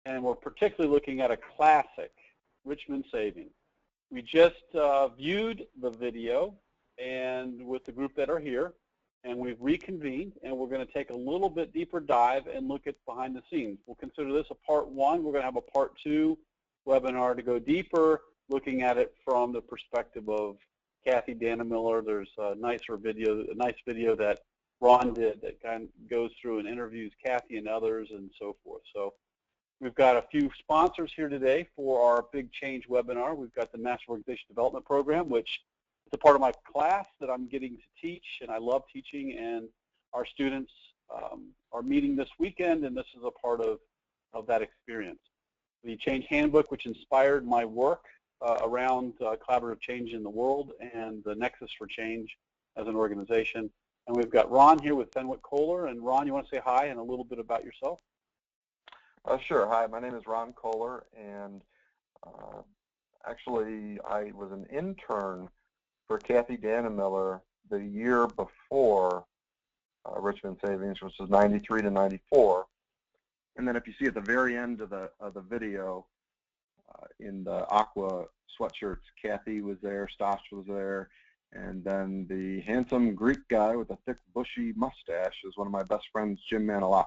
and we're particularly looking at a classic, Richmond Savings. We just viewed the video and with the group that are here, and we've reconvened, and we're going to take a little bit deeper dive and look at behind the scenes. We'll consider this a part one. We're going to have a part two webinar to go deeper, looking at it from the perspective of Kathy Dannemiller. There's a nice video that Ron did that kind of goes through and interviews Kathy and others and so forth. So we've got a few sponsors here today for our Big Change webinar. We've got the National Organization Development Program, which is a part of my class that I'm getting to teach, and I love teaching, and our students are meeting this weekend, and this is a part of that experience. The Change Handbook, which inspired my work around collaborative change in the world and the Nexus for Change as an organization. And we've got Ron here with Fenwick Kohler. And Ron, you want to say hi and a little bit about yourself? Sure. Hi, my name is Ron Kohler, and actually I was an intern for Kathy Dannemiller the year before Richmond Savings, which was 93 to 94. And then if you see at the very end of the video, in the aqua sweatshirts, Kathy was there, Stosh was there, and then the handsome Greek guy with a thick bushy mustache is one of my best friends, Jim Manilakis.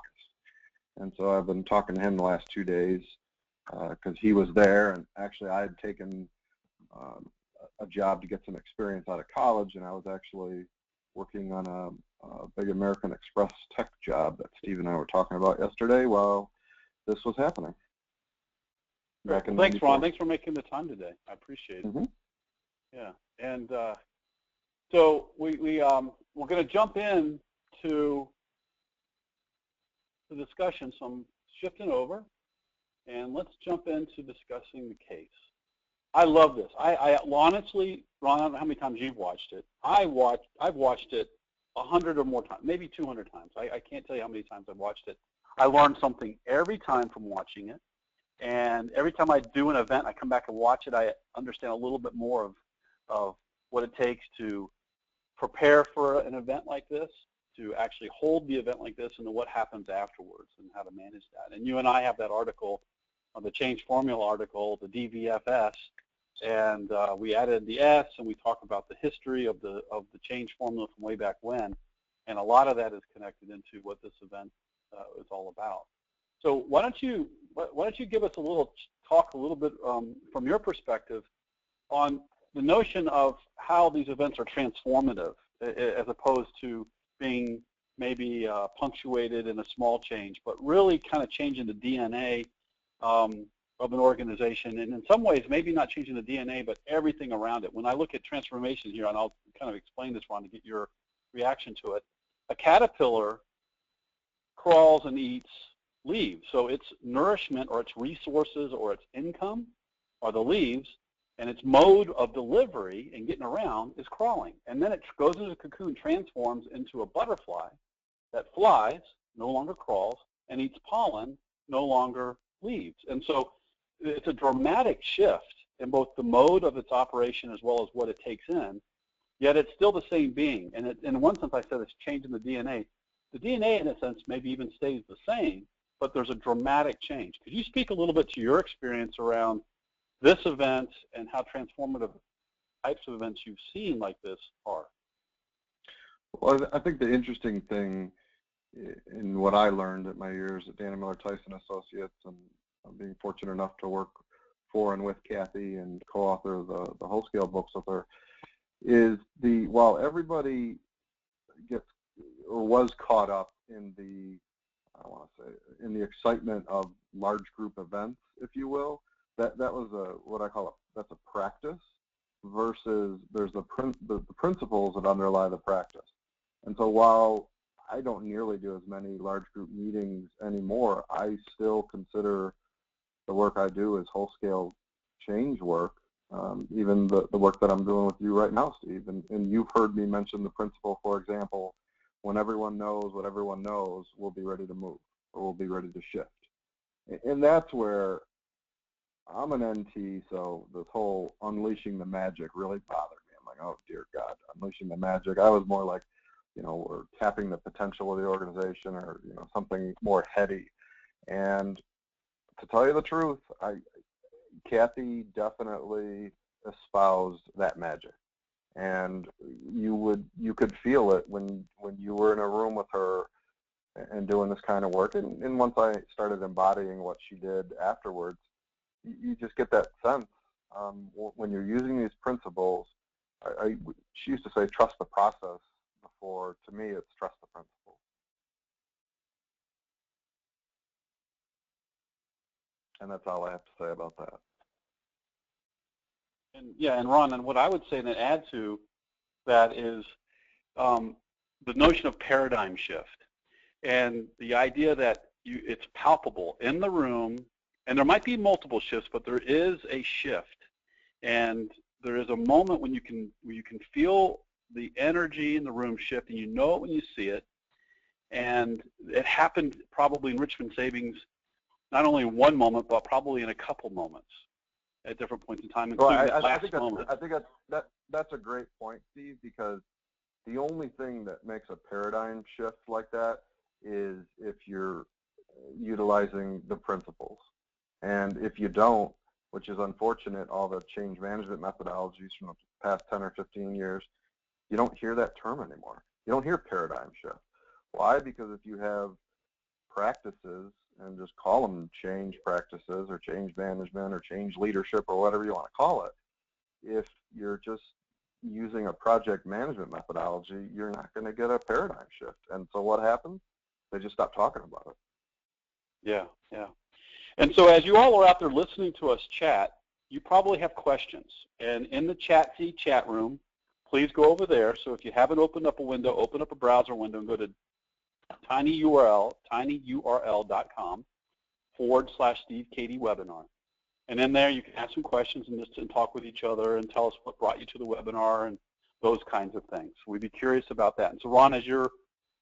And so I've been talking to him the last 2 days because he was there, and actually I had taken a job to get some experience out of college, and I was actually working on a big American Express tech job that Steve and I were talking about yesterday while this was happening. Well, thanks, Ron. Thanks for making the time today. I appreciate it. Mm-hmm. Yeah, and so we're going to jump in to the discussion. So I'm shifting over, and let's jump into discussing the case. I love this. I honestly, Ron, I don't know how many times you've watched it. I've watched it 100 or more times, maybe 200 times. I can't tell you how many times I've watched it. I learn something every time from watching it. And every time I do an event, I come back and watch it, I understand a little bit more of what it takes to prepare for an event like this, to actually hold the event like this, and then what happens afterwards and how to manage that. And you and I have that article, the Change Formula article, the DVFS, and we added the S, and we talk about the history of the change formula from way back when, and a lot of that is connected into what this event is all about. So why don't you give us talk a little bit from your perspective on the notion of how these events are transformative as opposed to being maybe punctuated in a small change, but really kind of changing the DNA of an organization, and in some ways maybe not changing the DNA, but everything around it. When I look at transformation here, and I'll kind of explain this, Ron, to get your reaction to it, a caterpillar crawls and eats leaves. So its nourishment or its resources or its income are the leaves, and its mode of delivery and getting around is crawling. And then it goes into the cocoon, transforms into a butterfly that flies, no longer crawls, and eats pollen, no longer leaves. And so it's a dramatic shift in both the mode of its operation as well as what it takes in, yet it's still the same being. And in one sense, I said it's changing the DNA. The DNA, in a sense, maybe even stays the same, but there's a dramatic change. Could you speak a little bit to your experience around this event and how transformative types of events you've seen like this are? Well, I think the interesting thing in what I learned at my years at Dannemiller Tyson Associates, and I'm being fortunate enough to work for and with Kathy and co-author the whole scale books with her, is while everybody gets or was caught up in the in the excitement of large group events, if you will, that was what I call that's a practice versus there's the principles that underlie the practice. And so while I don't nearly do as many large group meetings anymore, I still consider the work I do as whole scale change work, even the work that I'm doing with you right now, Steve. And you've heard me mention the principle, for example, when everyone knows what everyone knows, we'll be ready to move, or we'll be ready to shift. And that's where I'm an NT, so this whole unleashing the magic really bothered me. I'm like, oh, dear God, unleashing the magic. I was more like, we're tapping the potential of the organization, or, something more heady. And to tell you the truth, Kathy definitely espoused that magic, and you could feel it when you were in a room with her and doing this kind of work. And once I started embodying what she did afterwards, you just get that sense when you're using these principles. She used to say, trust the process. Before, to me, it's trust the principles. And that's all I have to say about that. And yeah, and Ron, and what I would say and add to that is the notion of paradigm shift, and the idea that it's palpable in the room, and there might be multiple shifts, but there is a shift, and there is a moment when you can feel the energy in the room shift, and you know it when you see it. And it happened probably in Richmond Savings, not only in one moment, but probably in a couple moments at different points in time, including the last moment. I think that's a great point, Steve, because the only thing that makes a paradigm shift like that is if you're utilizing the principles. And if you don't, which is unfortunate, all the change management methodologies from the past 10 or 15 years, you don't hear that term anymore. You don't hear paradigm shift. Why? Because if you have practices, and just call them change practices or change management or change leadership or whatever you want to call it, if you're just using a project management methodology, you're not going to get a paradigm shift. And so what happens? They just stop talking about it. Yeah, yeah. And so as you all are out there listening to us chat, you probably have questions. And in the chat room, please go over there. So if you haven't opened up a window, open up a browser window and go to tinyurl.com/Steve Cady webinar. And in there you can ask some questions and talk with each other and tell us what brought you to the webinar and those kinds of things. We'd be curious about that. And so Ron, as you're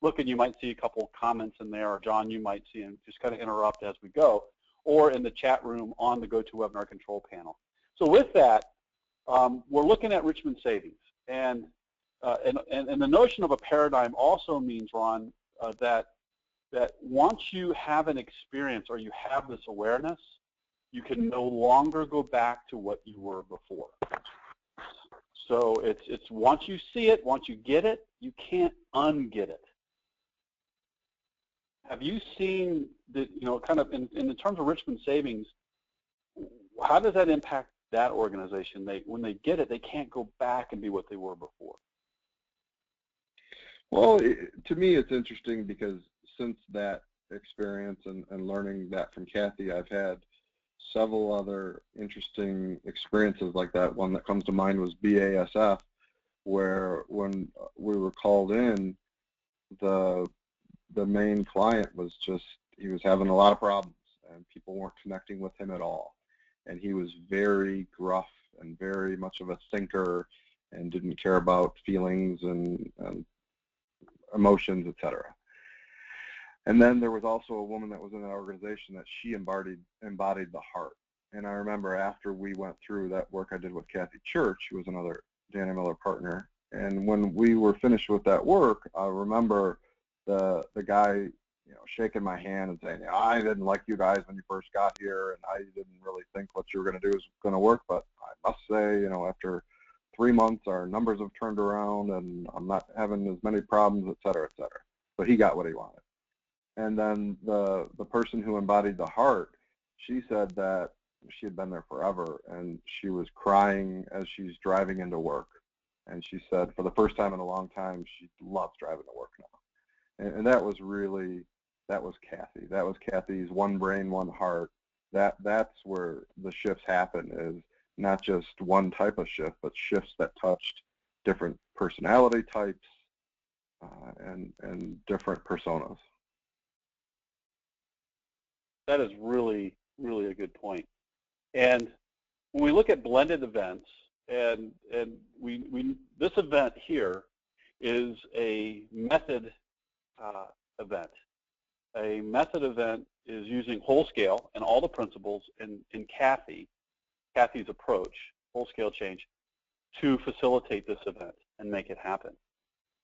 looking, you might see a couple of comments in there, or John, you might see, and just kind of interrupt as we go, or in the chat room on the GoToWebinar control panel. So with that, we're looking at Richmond Savings. And the notion of a paradigm also means, Ron, that once you have an experience or you have this awareness, you can no longer go back to what you were before. So it's once you see it, once you get it, you can't unget it. Have you seen that, kind of in the terms of Richmond Savings, how does that impact that organization? When they get it, they can't go back and be what they were before. Well, to me, it's interesting because since that experience and learning that from Kathy, I've had several other interesting experiences like that. One that comes to mind was BASF, where when we were called in, the main client was he was having a lot of problems and people weren't connecting with him at all. And he was very gruff and very much of a thinker and didn't care about feelings and emotions, etc. And then there was also a woman that was in that organization that she embodied the heart. And I remember after we went through that work I did with Kathy Church, who was another Dana Miller partner, and when we were finished with that work, I remember the guy shaking my hand and saying, I didn't like you guys when you first got here, and I didn't really think what you were going to do was going to work, but I must say, after 3 months, our numbers have turned around, and I'm not having as many problems, et cetera, et cetera. So he got what he wanted. And then the person who embodied the heart, she said that she had been there forever, and she was crying as she's driving into work. And she said for the first time in a long time, she loves driving to work now. And that was Kathy. That was Kathy's one brain, one heart. That's where the shifts happen, is not just one type of shift, but shifts that touched different personality types and different personas. That is really, really a good point. And when we look at blended events, and this event here is a method event. A method event is using whole scale and all the principles in Kathy's approach, whole scale change, to facilitate this event and make it happen.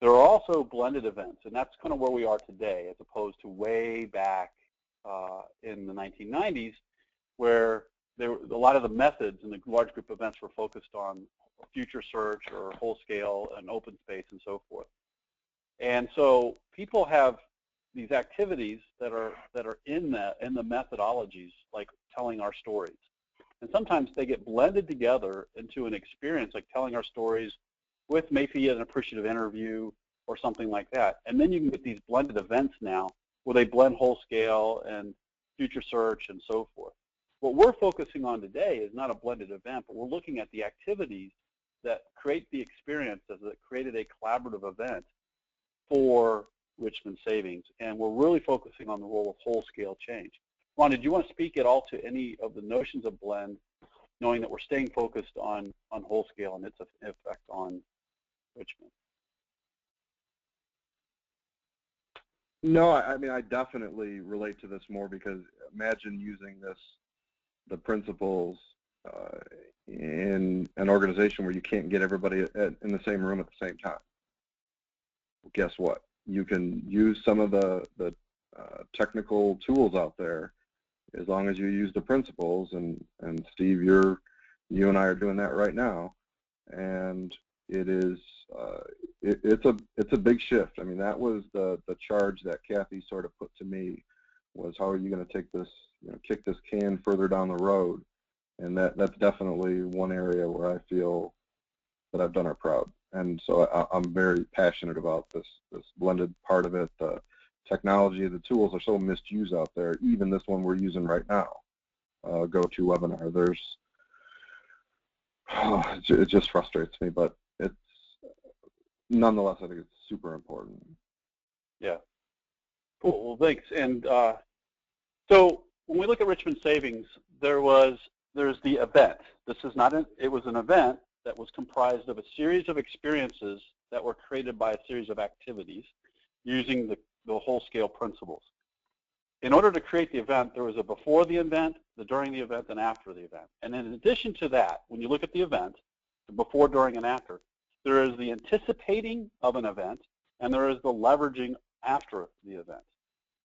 There are also blended events, and that's kind of where we are today, as opposed to way back in the 1990s, where a lot of the methods in the large group events were focused on future search or whole scale and open space and so forth. And so people have these activities that are in the methodologies, like telling our stories. And sometimes they get blended together into an experience, like telling our stories with maybe an appreciative interview or something like that. And then you can get these blended events now where they blend whole scale and future search and so forth. What we're focusing on today is not a blended event, but we're looking at the activities that create the experiences that created a collaborative event for Richmond Savings. And we're really focusing on the role of whole scale change. Ron, did you want to speak at all to any of the notions of blend, knowing that we're staying focused on whole scale and its effect on Richmond? No, I mean, I definitely relate to this more because imagine using the principles in an organization where you can't get everybody in the same room at the same time. Well, guess what? You can use some of the technical tools out there as long as you use the principles. And Steve, you and I are doing that right now, and it is it's a big shift. I mean, that was the charge that Kathy sort of put to me, was how are you going to take this, kick this can further down the road. And that's definitely one area where I feel that I've done her proud. And so I'm very passionate about this blended part of it. The technology, the tools are so misused out there. Even this one we're using right now, GoToWebinar. It just frustrates me, but it's nonetheless, I think it's super important. Yeah. Cool. Well, thanks. And so when we look at Richmond Savings, there's the event. This is not it was an event that was comprised of a series of experiences that were created by a series of activities using the whole scale principles. In order to create the event, there was a before the event, the during the event, and after the event. And in addition to that, when you look at the event, the before, during, and after, there is the anticipating of an event, and there is the leveraging after the event.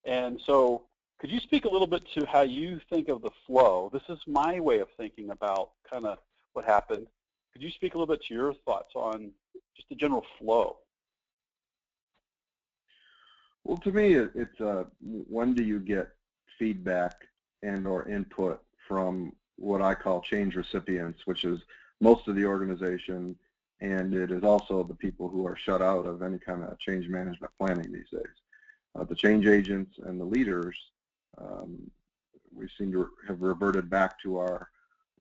And so could you speak a little bit to how you think of the flow? This is my way of thinking about kind of what happened. Could you speak a little bit to your thoughts on just the general flow? Well, to me, it's when do you get feedback and or input from what I call change recipients, which is most of the organization, and it is also the people who are shut out of any kind of change management planning these days. The change agents and the leaders, we seem to have reverted back to our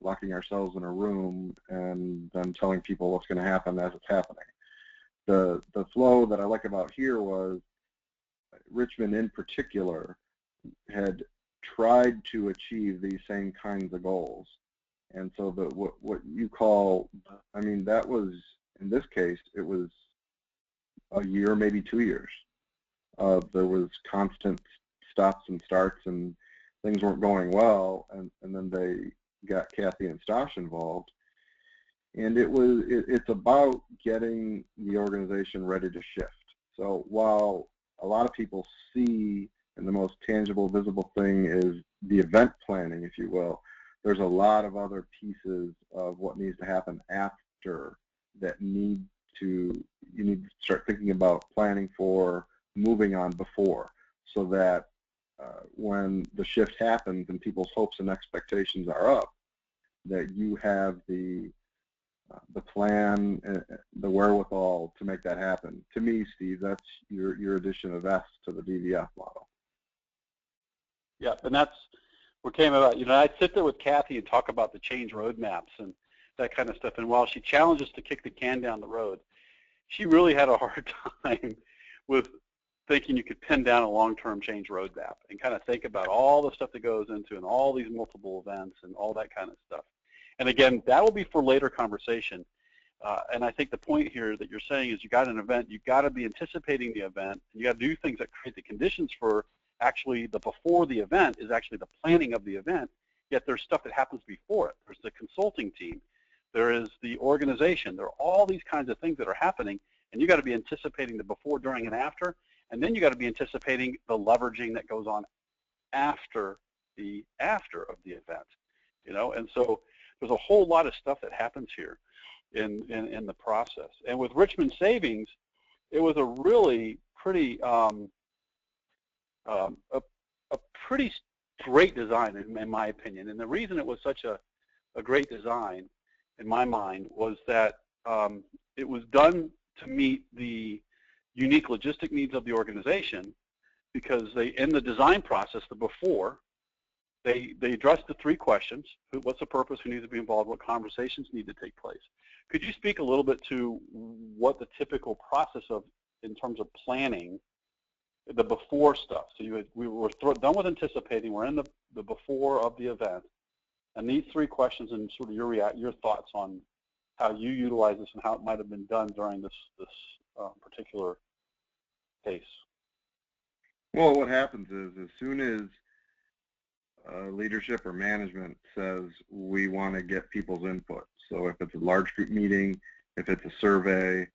locking ourselves in a room and then telling people what's going to happen as it's happening. The flow that I like about here was Richmond in particular had tried to achieve these same kinds of goals. And so what you call, I mean, that was, in this case, it was a year, maybe 2 years. There was constant stops and starts and things weren't going well, and then they got Kathy and Stosh involved. And it's about getting the organization ready to shift. So while a lot of people see, and the most tangible, visible thing is the event planning, if you will, there's a lot of other pieces of what needs to happen after that you need to start thinking about planning for, moving on before, so that when the shift happens and people's hopes and expectations are up, that you have the plan, the wherewithal to make that happen. To me, Steve, that's your addition of S to the DVF model. Yeah, and that's what came about. I'd sit there with Kathy and talk about the change roadmaps and that kind of stuff. And while she challenged us to kick the can down the road, she really had a hard time with thinking you could pin down a long-term change roadmap and kind of think about all the stuff that goes into and all these multiple events and all that kind of stuff. And again, that will be for later conversation. And I think the point here that you're saying is you got an event, you got to be anticipating the event, and you got to do things that create the conditions for actually the before the event is actually the planning of the event, yet there's stuff that happens before it. There's the consulting team. There is the organization. There are all these kinds of things that are happening, and you got to be anticipating the before, during, and after, and then you got to be anticipating the leveraging that goes on after the after of the event, you know. And so there's a whole lot of stuff that happens here in the process. And with Richmond Savings, it was a really pretty a pretty great design in my opinion. And the reason it was such a great design in my mind was that it was done to meet the unique logistic needs of the organization, because they, in the design process, the before, they addressed the 3 questions: what's the purpose, who needs to be involved, what conversations need to take place. Could you speak a little bit to what the typical process of, in terms of planning, the before stuff? So we were done with anticipating, we're in the before of the event, and these 3 questions and sort of your thoughts on how you utilize this and how it might have been done during this particular case. Well, what happens is, as soon as leadership or management says we want to get people's input, so if it's a large group meeting, if it's a survey,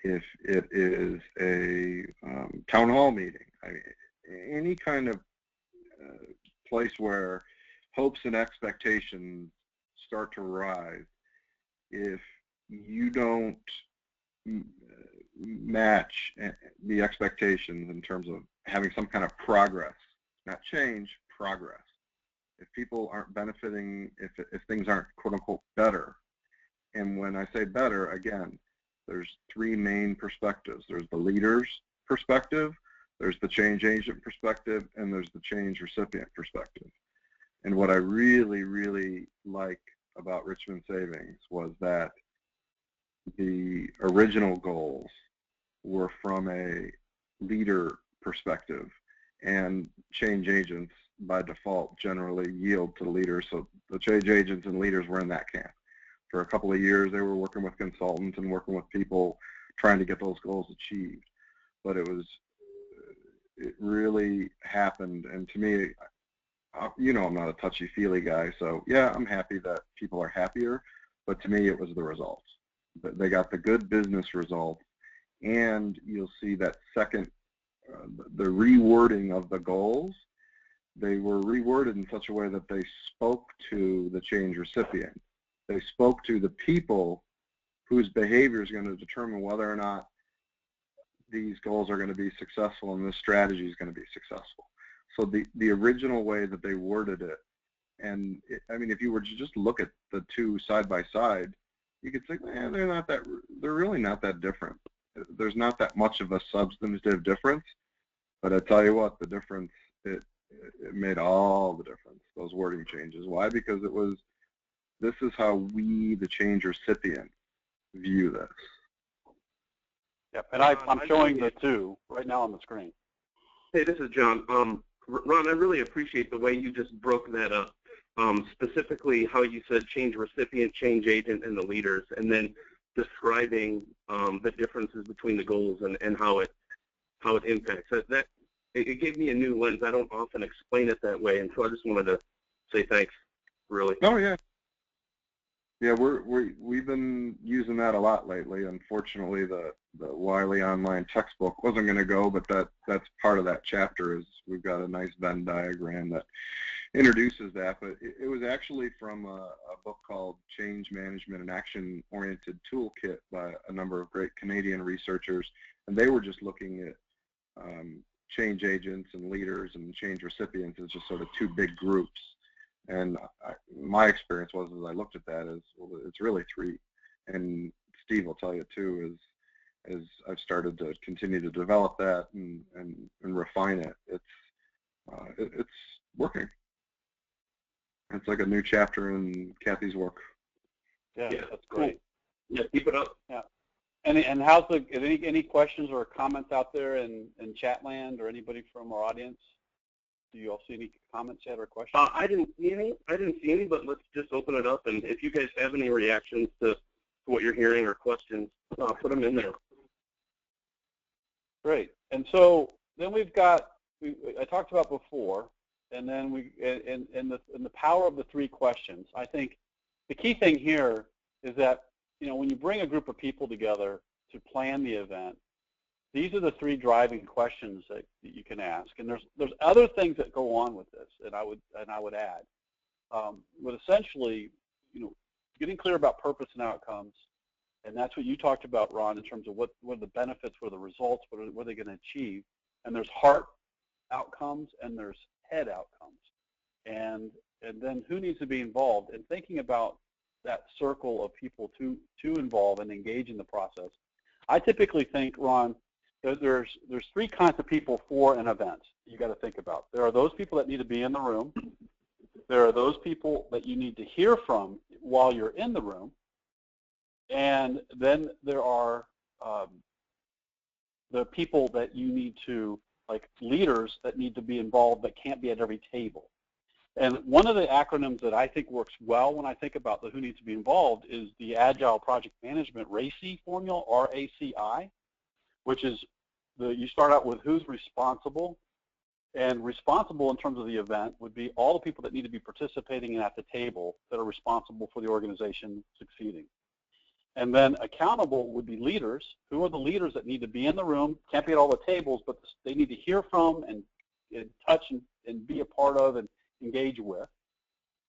if it is a town hall meeting, any kind of place where hopes and expectations start to rise, if you don't match the expectations in terms of having some kind of progress, not change, progress. If people aren't benefiting, if things aren't quote unquote better, and when I say better, again, there's 3 main perspectives. There's the leader's perspective, there's the change agent perspective, and there's the change recipient perspective. And what I really, really like about Richmond Savings was that the original goals were from a leader perspective, and change agents by default generally yield to the leaders. So the change agents and leaders were in that camp. For a couple of years, they were working with consultants and working with people trying to get those goals achieved. But it really happened, and to me, you know, I'm not a touchy-feely guy, so yeah, I'm happy that people are happier, but to me it was the results. They got the good business results, and you'll see that second, the rewording of the goals, they were reworded in such a way that they spoke to the change recipient. They spoke to the people whose behavior is going to determine whether or not these goals are going to be successful and this strategy is going to be successful. So the original way that they worded it, and I mean, if you were to just look at the 2 side by side, you could say, man, they're really not that different. There's not that much of a substantive difference, but I tell you what, the difference, it made all the difference, those wording changes. Why? Because this is how we, the change recipient, view this. Yep, and I'm showing the 2 right now on the screen. Hey, this is John. Ron, I really appreciate the way you just broke that up, specifically how you said change recipient, change agent, and the leaders, and then describing the differences between the goals and how it impacts. It gave me a new lens. I don't often explain it that way, and so I just wanted to say thanks, really. Oh, yeah. Yeah, we've been using that a lot lately. Unfortunately, the Wiley online textbook wasn't going to go, but that's part of that chapter. Is we've got a nice Venn diagram that introduces that. But it was actually from a book called Change Management and Action Oriented Toolkit by a number of great Canadian researchers, and they were just looking at change agents and leaders and change recipients as just sort of 2 big groups. And my experience was, as I looked at that, is, well, it's really 3. And Steve will tell you too, as I've started to continue to develop that and refine it, it's working. It's like a new chapter in Kathy's work. Yeah, that's great. Cool. Yeah, keep it up. Yeah. And how's any questions or comments out there in chat land, or anybody from our audience? Do you all see any comments yet or questions? I didn't see any, but let's just open it up. And if you guys have any reactions to what you're hearing or questions, put them in there. Great. And so then we've got, I talked about before, and then in the power of the 3 questions. I think the key thing here is that, you know, when you bring a group of people together to plan the event, These are the three driving questions that you can ask, and there's other things that go on with this, and I would add, but essentially, getting clear about purpose and outcomes, and that's what you talked about, Ron, in terms of what are the benefits, what are the results, what are they going to achieve, and there's heart outcomes and there's head outcomes, and then who needs to be involved, and thinking about that circle of people to involve and engage in the process. I typically think, Ron, there's three kinds of people for an event you got to think about. There are those people that need to be in the room. There are those people that you need to hear from while you're in the room. And then there are the people that you need to, like leaders that need to be involved that can't be at every table. And one of the acronyms that I think works well when I think about the who needs to be involved is the Agile Project Management RACI formula, RACI, which is you start out with who's responsible, and responsible in terms of the event would be all the people that need to be participating at the table that are responsible for the organization succeeding. And then accountable would be leaders. Who are the leaders that need to be in the room, can't be at all the tables, but they need to hear from and touch and be a part of and engage with.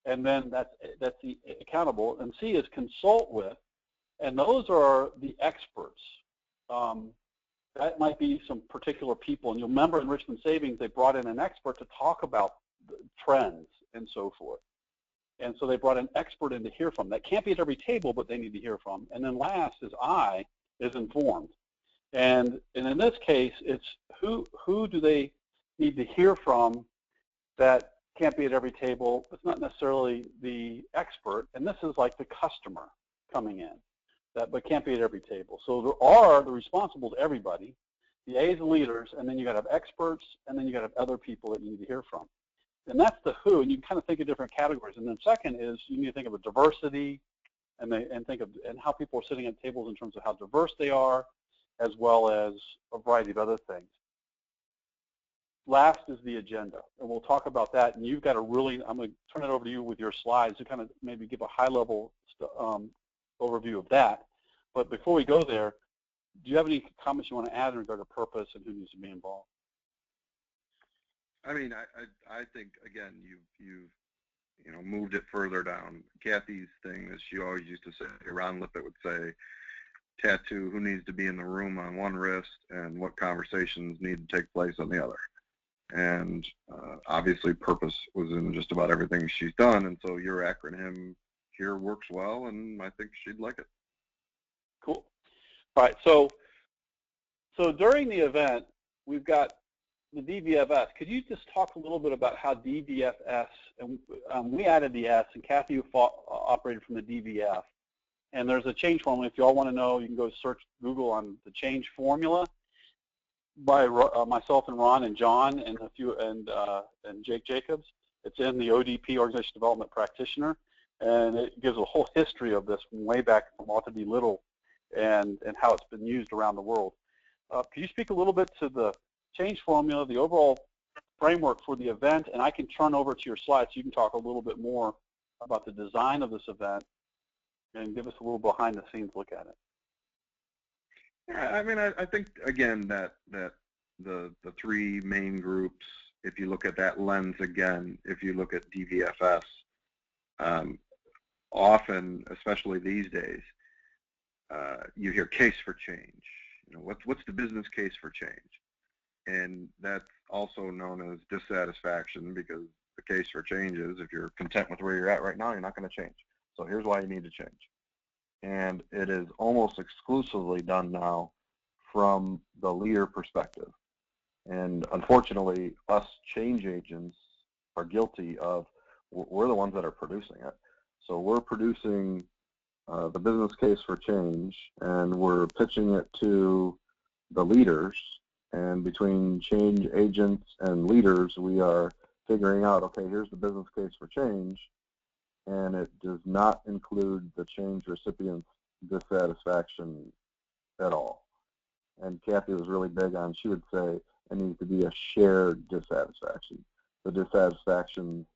And then that's the accountable. And C is consult with, and those are the experts. That might be some particular people, and you'll remember in Richmond Savings they brought in an expert to talk about trends and so forth. And so they brought an expert in to hear from. That can't be at every table, but they need to hear from. And then last is I, is informed. And in this case, it's who do they need to hear from that can't be at every table. It's not necessarily the expert, and this is like the customer coming in, but can't be at every table. So there are the responsible to everybody, the A's and leaders, and then you got to have experts, and then you got to have other people that you need to hear from. And that's the who, and you kind of think of different categories. And then second is you need to think of a diversity, and think of how people are sitting at tables in terms of how diverse they are, as well as a variety of other things. Last is the agenda, and we'll talk about that. And you've got I'm going to turn it over to you with your slides to kind of maybe give a high-level overview of that. But before we go there, do you have any comments you want to add in regard to purpose and who needs to be involved? I mean, I think again you've moved it further down. Kathy's thing is she always used to say, Ron Lippett would say, tattoo who needs to be in the room on one wrist and what conversations need to take place on the other. And obviously purpose was in just about everything she's done, and so your acronym here works well, and I think she'd like it. Cool. All right, so during the event, we've got the DVFS. Could you just talk a little bit about how DVFS, and we added the S, and Kathy operated from the DVF, and there's a change formula. If you all want to know, you can go search Google on the change formula by myself and Ron and John and and Jake Jacobs. It's in the ODP, Organization Development Practitioner, and it gives a whole history of this from way back from Ought to Be Little and how it's been used around the world. Can you speak a little bit to the change formula, the overall framework for the event, and I can turn over to your slides so you can talk a little bit more about the design of this event and give us a little behind the scenes look at it. Yeah, I mean, I think again that the three main groups, if you look at that lens again, if you look at DVFS, often, especially these days, you hear case for change. What's the business case for change? And that's also known as dissatisfaction, because the case for change is if you're content with where you're at right now, you're not going to change. So here's why you need to change. And it is almost exclusively done now from the leader perspective. And unfortunately, us change agents are guilty of, we're the ones that are producing it. So we're producing the business case for change, and we're pitching it to the leaders. And between change agents and leaders, we are figuring out, okay, here's the business case for change, and it does not include the change recipient's dissatisfaction at all. And Kathy was really big on, she would say, it needs to be a shared dissatisfaction. The dissatisfaction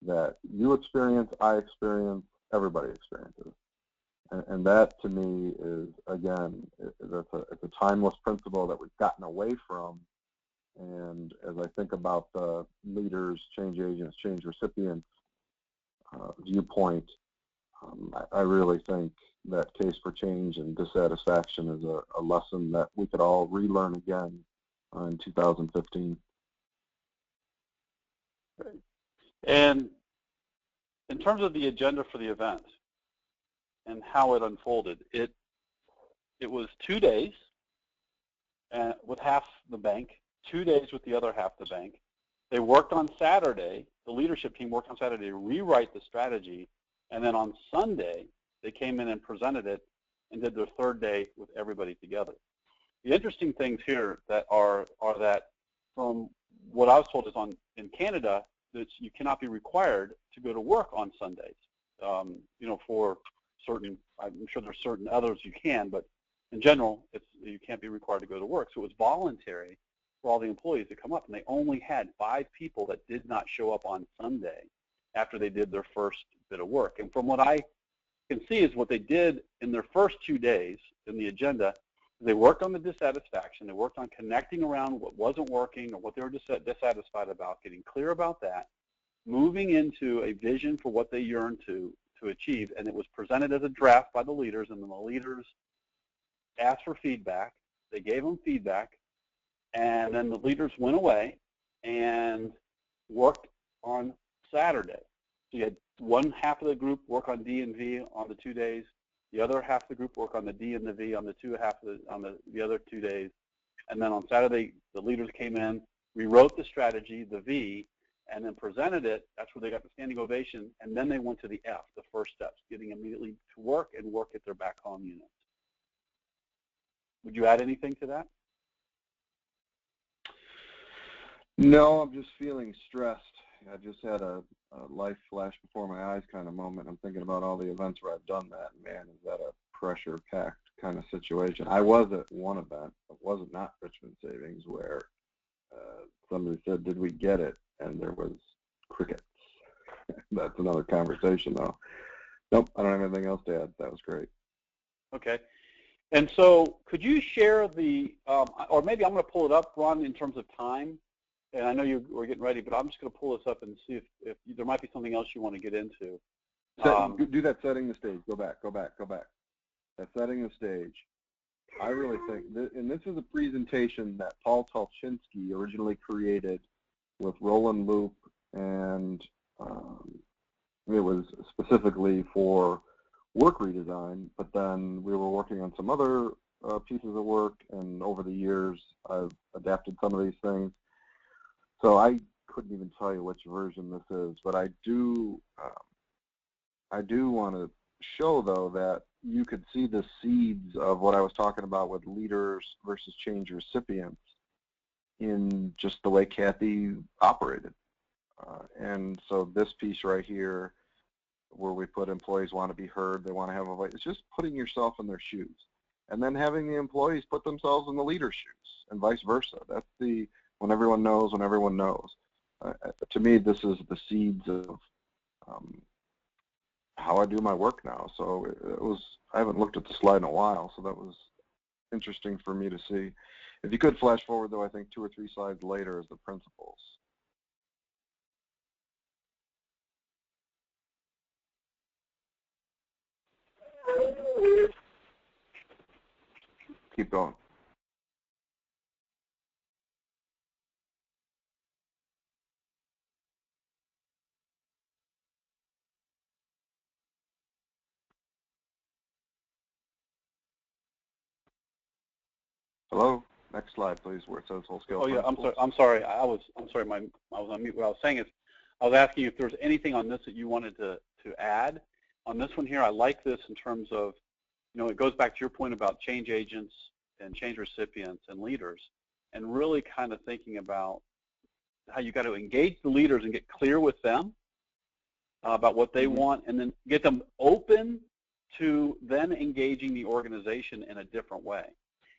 that you experience, I experience, everybody experiences. And that to me is, again, it's a timeless principle that we've gotten away from. And as I think about the leaders, change agents, change recipients viewpoint, I really think that case for change and dissatisfaction is a lesson that we could all relearn again in 2015. Great. And in terms of the agenda for the event and how it unfolded, it was 2 days with half the bank, 2 days with the other half the bank. They worked on Saturday, the leadership team worked on Saturday to rewrite the strategy, and then on Sunday, they came in and presented it and did their third day with everybody together. The interesting things here that are that from what I was told is in Canada, that you cannot be required to go to work on Sundays. For certain, I'm sure there's certain others you can, but in general, you can't be required to go to work. So it was voluntary for all the employees to come up, and they only had 5 people that did not show up on Sunday after they did their first bit of work. And from what I can see is what they did in their first 2 days in the agenda, they worked on the dissatisfaction, they worked on connecting around what wasn't working or what they were dissatisfied about, getting clear about that, moving into a vision for what they yearned to achieve, and it was presented as a draft by the leaders, and then the leaders asked for feedback, they gave them feedback, and then the leaders went away and worked on Saturday. So you had one half of the group work on D and V on the 2 days, the other half of the group work on the D and the V on the other 2 days, and then on Saturday the leaders came in, rewrote the strategy, the V, and then presented it. That's where they got the standing ovation, and then they went to the F, the first steps, getting immediately to work and work at their back home units. Would you add anything to that? No, I'm just feeling stressed. I just had a life flash before my eyes kind of moment. I'm thinking about all the events where I've done that. Man, is that a pressure-packed kind of situation. I was at one event. It wasn't not Richmond Savings where somebody said, "Did we get it?" And there was crickets. That's another conversation, though. Nope, I don't have anything else to add. That was great. Okay. And so could you share the, or maybe I'm going to pull it up, Ron, in terms of time. And I know we're getting ready, but I'm just going to pull this up and see if there might be something else you want to get into. Do that setting the stage. Go back. That setting the stage. I really think, and this is a presentation that Paul Talchinsky originally created with Roland Loop, and it was specifically for work redesign, but then we were working on some other pieces of work, and over the years I've adapted some of these things. So I couldn't even tell you which version this is, but I do want to show, though, that you could see the seeds of what I was talking about with leaders versus change recipients in just the way Kathy operated. And so this piece right here, where we put employees want to be heard, they want to have a voice, it's just putting yourself in their shoes. And then having the employees put themselves in the leader's shoes, and vice versa. That's the when everyone knows, when everyone knows. To me, this is the seeds of how I do my work now. So I haven't looked at the slide in a while, so that was interesting for me to see. If you could flash forward, though, I think 2 or 3 slides later is the principles. Keep going. Hello. Next slide, please, where it says whole scale. Oh yeah, I'm sorry. I was on mute. What I was saying is, I was asking you if there's anything on this that you wanted to add. On this one here, I like this in terms of, it goes back to your point about change agents and change recipients and leaders, and really kind of thinking about how you got to engage the leaders and get clear with them about what they want, and then get them open to then engaging the organization in a different way.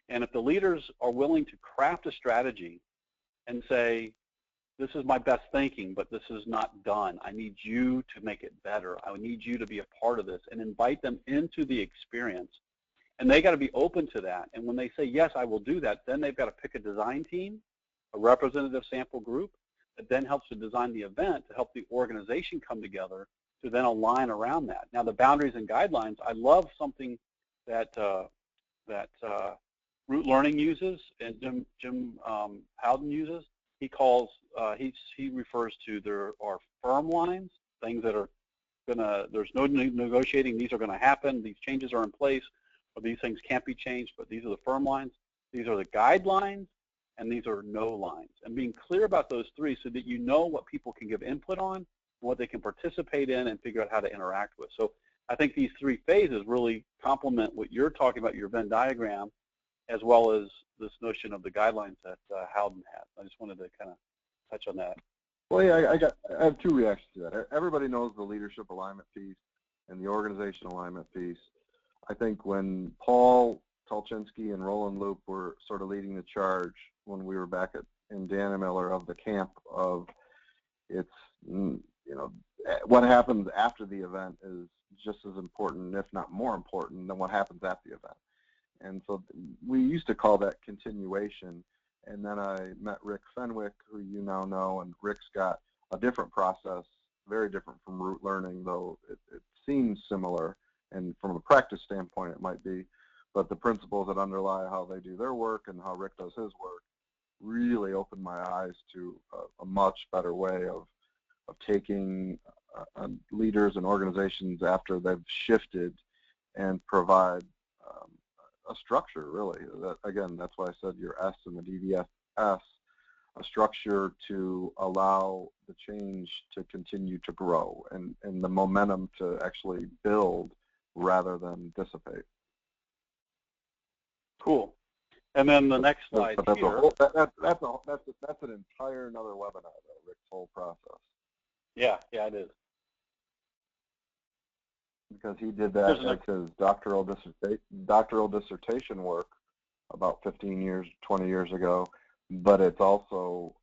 And if the leaders are willing to craft a strategy and say, this is my best thinking, but this is not done. I need you to make it better. I need you to be a part of this, and invite them into the experience. And they got to be open to that. And when they say, yes, I will do that, then they've got to pick a design team, a representative sample group, that then helps to design the event to help the organization come together to then align around that. Now, the boundaries and guidelines, I love something that Root Learning uses and Jim Howden uses. He calls, he refers to there are firm lines, things that are there's no negotiating, these are gonna happen, these changes are in place, or these things can't be changed, but these are the firm lines. These are the guidelines, and these are no lines. And being clear about those three so that you know what people can give input on, what they can participate in, and figure out how to interact with. So I think these three phases really complement what you're talking about, your Venn diagram, as well as this notion of the guidelines that Howden had. I just wanted to kind of touch on that. Well, yeah, I have two reactions to that. Everybody knows the leadership alignment piece and the organization alignment piece. I think when Paul Tolchinsky and Roland Loop were sort of leading the charge when we were back in Dannemiller of the camp of it's, what happens after the event is just as important, if not more important, than what happens at the event. And so we used to call that continuation. And then I met Rick Fenwick, who you now know, and Rick's got a different process, very different from Root Learning, though it seems similar. And from a practice standpoint, it might be. But the principles that underlie how they do their work and how Rick does his work really opened my eyes to a much better way of taking leaders and organizations after they've shifted and provide a structure, really. Again, that's why I said your S in the DVS, a structure to allow the change to continue to grow and the momentum to actually build rather than dissipate. Cool. And then the next slide that's here. That's an entire another webinar, though, Rick's whole process. Yeah, it is. Because he did that as his doctoral dissertation work about 15 years, 20 years ago, but it's also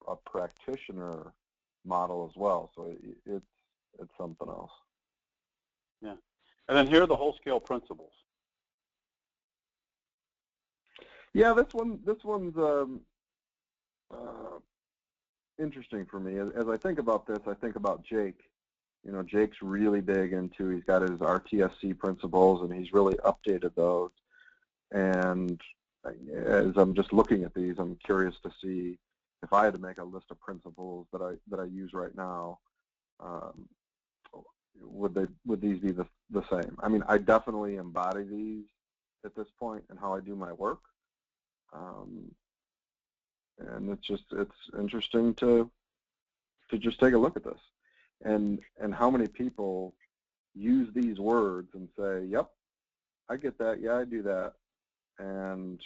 a practitioner model as well, so it's something else. Yeah, and then here are the whole scale principles. Yeah, this one's interesting for me. As I think about this, I think about Jake. Jake's really big into, he's got his RTSC principles, and he's really updated those. And as I'm just looking at these, I'm curious to see if I had to make a list of principles that I use right now, would these be the same? I mean, I definitely embody these at this point in how I do my work. And it's interesting to just take a look at this. And how many people use these words and say, yep, I get that, yeah, I do that. And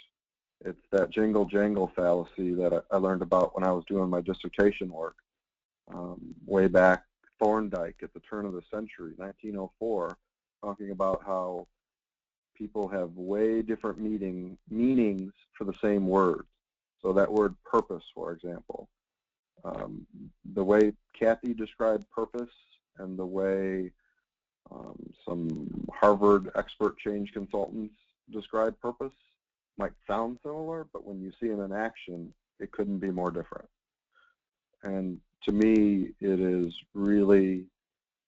it's that jingle jangle fallacy that I learned about when I was doing my dissertation work way back, Thorndike at the turn of the century, 1904, talking about how people have way different meanings for the same word. So that word purpose, for example. The way Kathy described purpose and the way some Harvard expert change consultants describe purpose might sound similar, but when you see it in action, it couldn't be more different. And to me, it is really,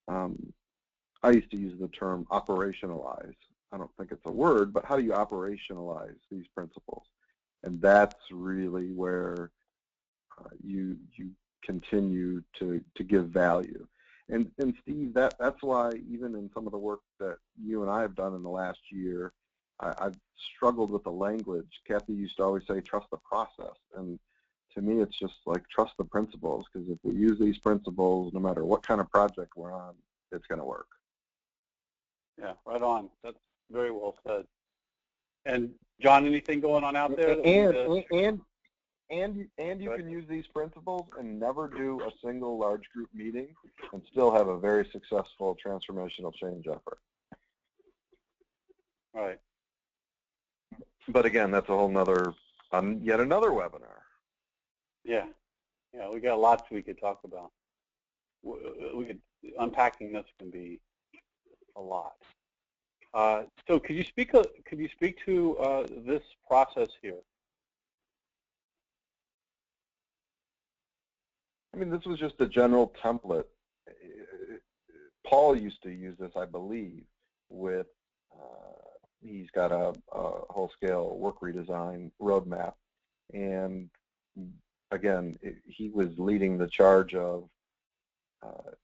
I used to use the term operationalize. I don't think it's a word, but how do you operationalize these principles? And that's really where you continue to give value. And Steve, that's why even in some of the work that you and I have done in the last year, I've struggled with the language. Kathy used to always say, trust the process. And to me, it's just like, trust the principles, because if we use these principles, no matter what kind of project we're on, it's going to work. Yeah, right on. That's very well said. And John, anything going on out there? And you can use these principles and never do a single large group meeting and still have a very successful transformational change effort. Right. But again, that's a whole nother, yet another webinar. Yeah. Yeah, we got lots we could talk about. We could, unpacking this can be a lot. So could you speak to this process here? I mean, this was just a general template. Paul used to use this, I believe, with, he's got a whole-scale work redesign roadmap. And again, he was leading the charge of,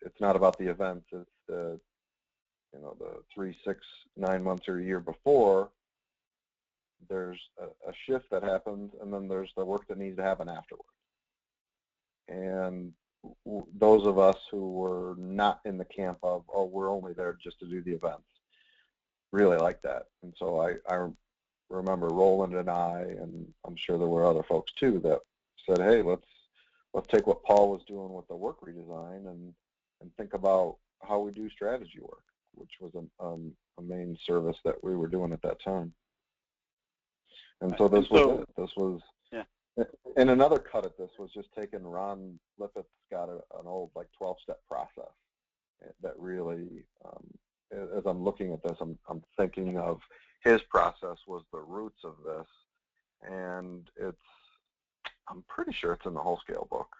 it's not about the events, it's the, the 3, 6, 9 months or a year before. There's a shift that happens, and then there's the work that needs to happen afterward. And those of us who were not in the camp of, oh, we're only there just to do the events, really like that. And so I remember Roland and I, and I'm sure there were other folks too, that said, hey, let's take what Paul was doing with the work redesign and think about how we do strategy work, which was a main service that we were doing at that time. And so this was it. This was, yeah. And another cut at this was just taking Ron Lippett's got an old like 12-step process that really, as I'm looking at this, I'm thinking of his process was the roots of this, and I'm pretty sure it's in the whole scale book.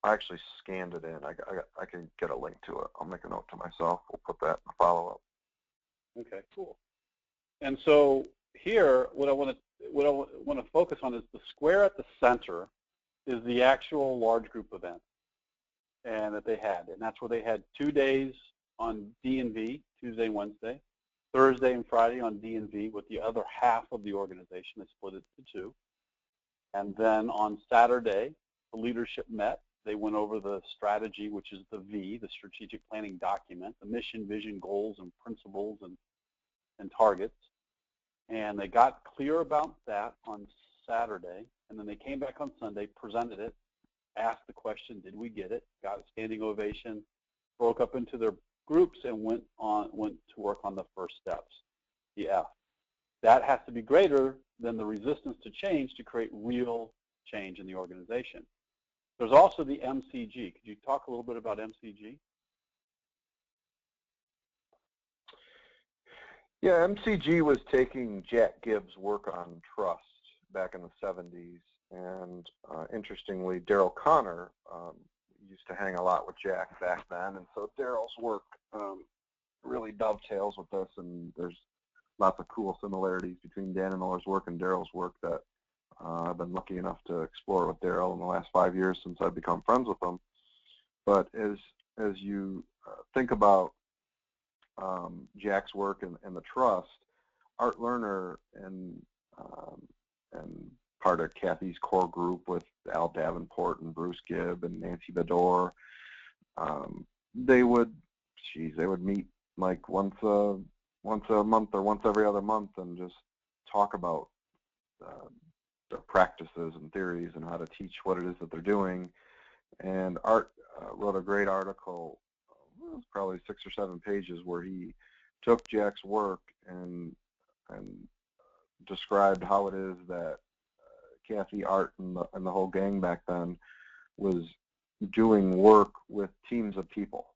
I actually scanned it in. I can get a link to it. I'll make a note to myself. We'll put that in the follow-up. Okay, cool. And so here, what I want to focus on is the square at the center is the actual large group event, and that they had, and that's where they had 2 days on D&V, Tuesday and Wednesday, Thursday and Friday on D&V with the other half of the organization. They split it to 2. And then on Saturday, the leadership met. They went over the strategy, which is the V, the strategic planning document, the mission, vision, goals, and principles and targets. And they got clear about that on Saturday. And then they came back on Sunday, presented it, asked the question, did we get it? Got a standing ovation, broke up into their groups, and went to work on the first steps, the F. That has to be greater than the resistance to change to create real change in the organization. There's also the MCG. Could you talk a little bit about MCG? Yeah, MCG was taking Jack Gibbs' work on trust back in the 70s, and interestingly, Daryl Connor used to hang a lot with Jack back then, and so Daryl's work really dovetails with this, and there's lots of cool similarities between Dan and Miller's work and Daryl's work that I've been lucky enough to explore with Daryl in the last 5 years since I've become friends with him. But as you think about Jack's work and the trust, Art Lerner and part of Kathy's core group with Al Davenport and Bruce Gibb and Nancy Bador, they would meet like once a month or once every other month and just talk about their practices and theories and how to teach what it is that they're doing. And Art wrote a great article, it was probably 6 or 7 pages, where he took Jack's work and described how it is that Kathy, Art, and the whole gang back then was doing work with teams of people